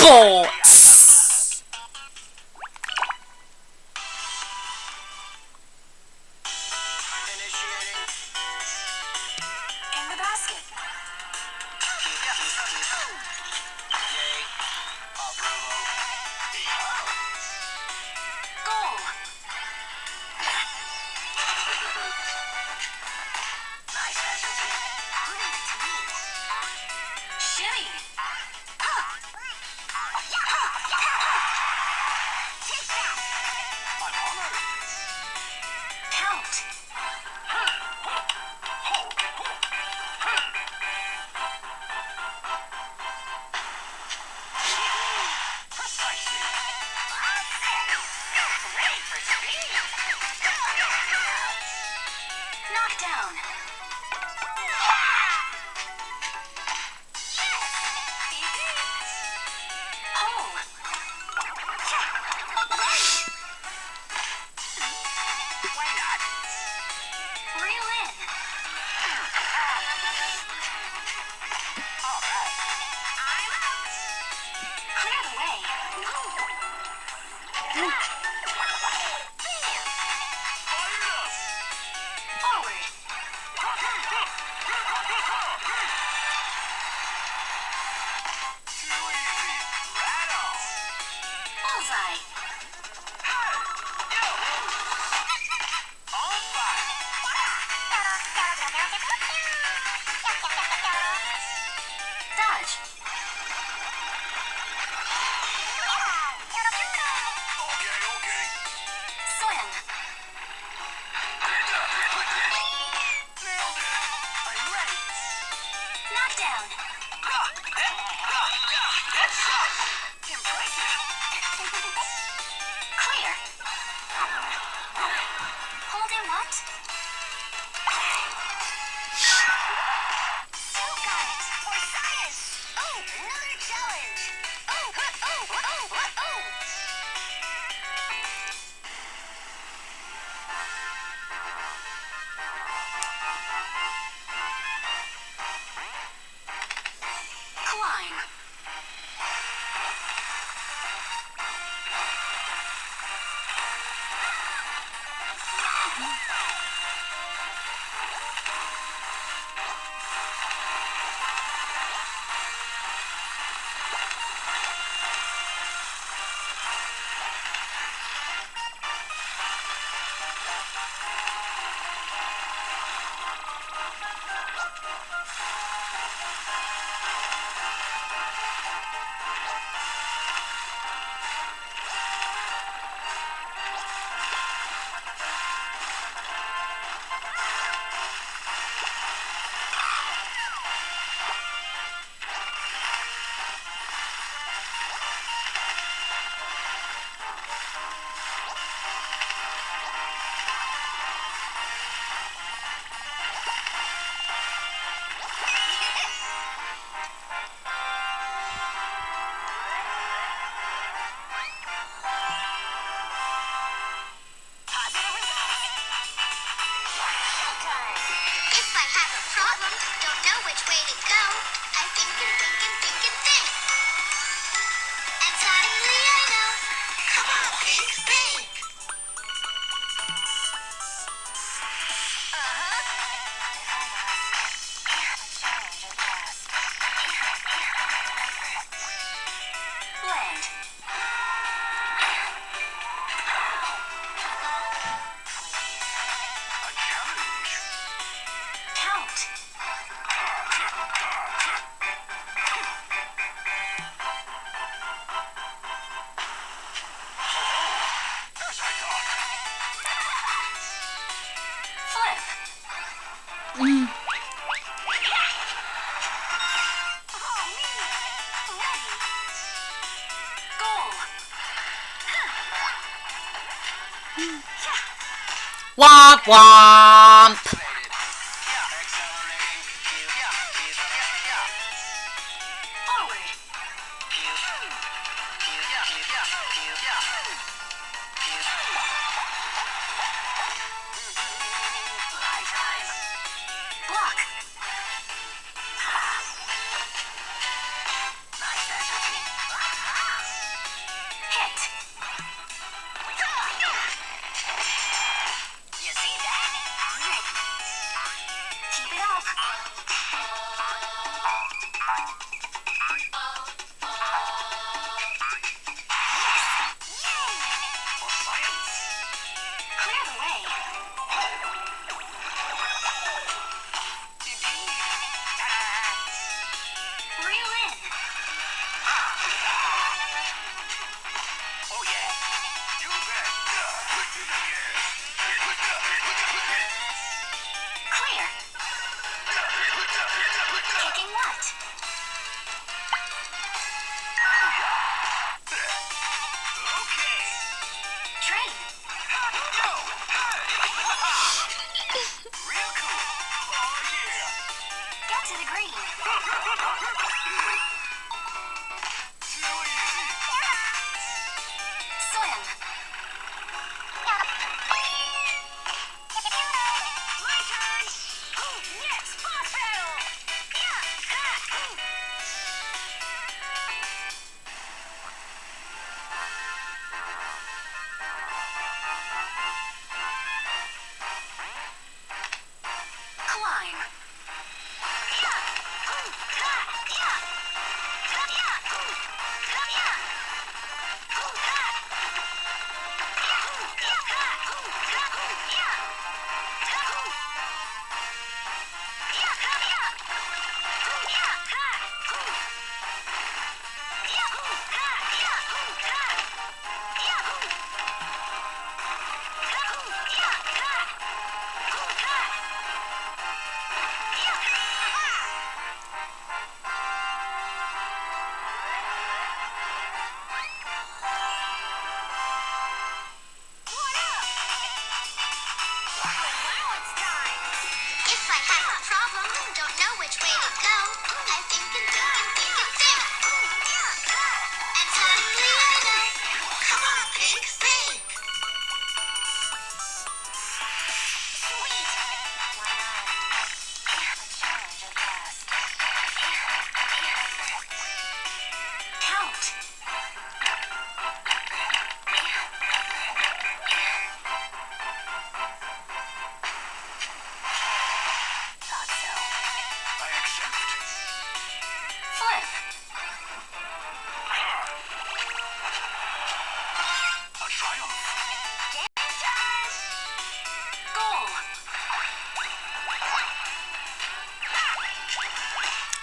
Sports! In the basket. Goal. Shimmy. Count. Knock down. Hole. Reel in. Clear the way. Forward. Bullseye. Dodge. Swim. Knock down. Clear. Holding what? Still got it. For science. Oh, another challenge. Oh, oh, oh, oh. Climb. If I have a problem, don't know which way to go, I think and think and think and think. And suddenly I know. Come on, think, think. Blend. Count. Flip. Mm. Ready. Goal. Womp womp! Forward. Block.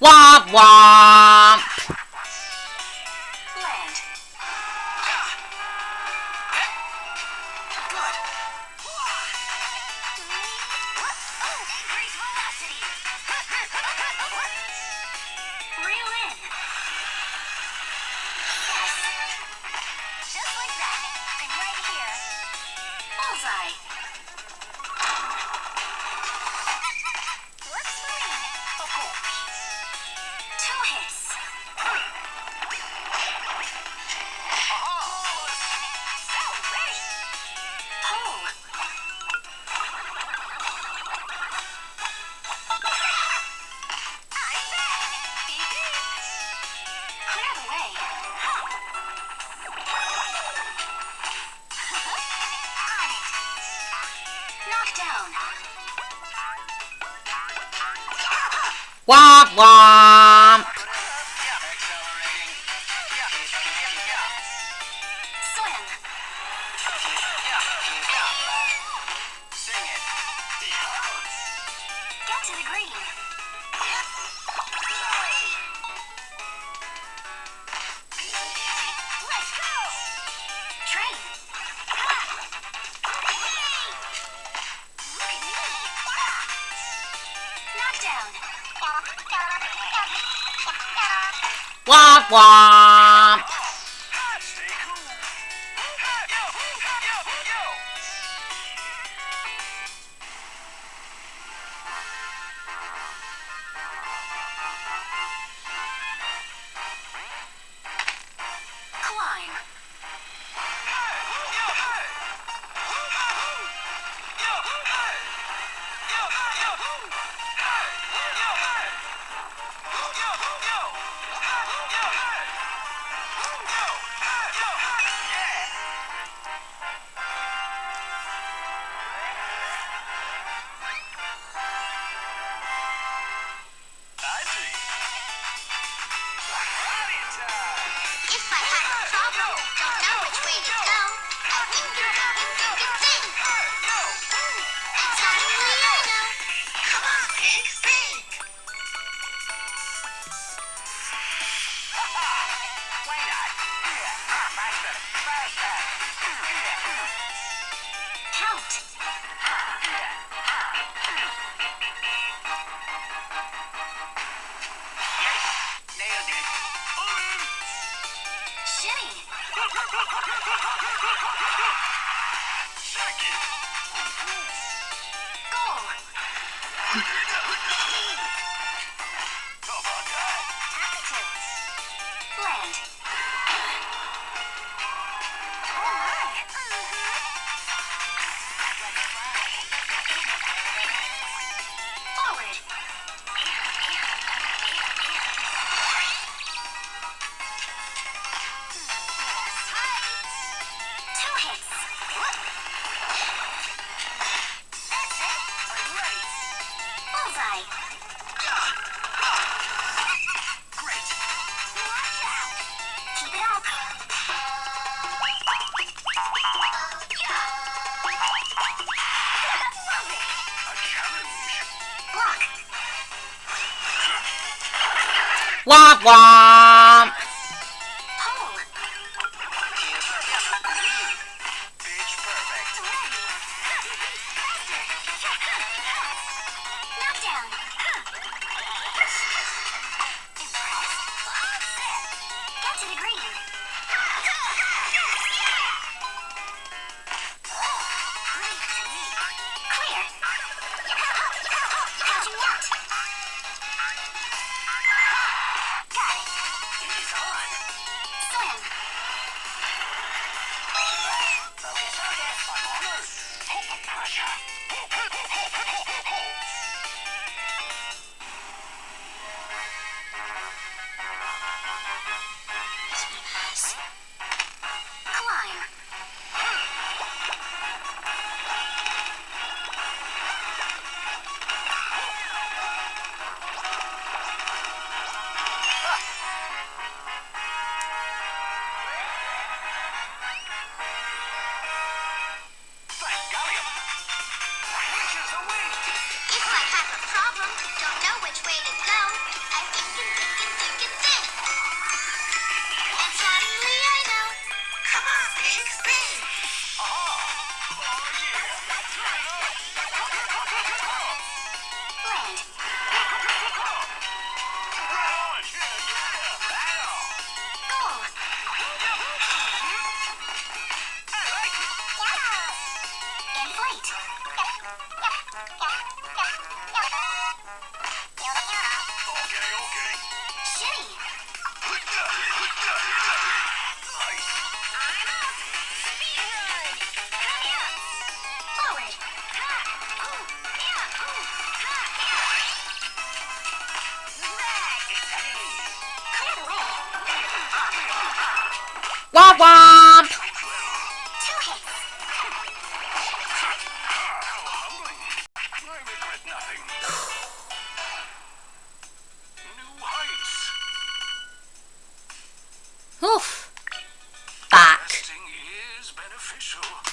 Womp womp. Land. Good. Increase velocity. Reel in. Yes. Just like that. I'm right here. Bullseye. Works for me. Of course. 2 hits. So ready. Pull. I'm back. Beep beep. Clear the way. On it. Knockdown. Womp womp. Accelerating. Swim. Sing it. Get to the green. Let's go. Train. Look at me. Knockdown. Womp womp. Stay cool. Yo. Climb. If I had a problem, don't know which way to go, I think and think. And suddenly I know. Come on, think. Why not? Faster. Count. Nailed it. Shimmy. Shake it. Goal. How about that? Happy to. Land. Oh my. Let's fly. Forward. Two hits. That's it. I'm ready. Bullseye. Great. Watch out. Keep it up. Love it. A challenge. Block. Womp womp. Pull. Pitch perfect. Ready. Faster. Knockdown. Impressed? All set. Get to the green. Breathe to me. Clear. How'd you want? Got it. He's on. Swim. Focus. I'm almost. Pressure. Climb. Womp womp. Two hits. How humbling. I regret nothing. New heights. Oof. Back. Resting is beneficial.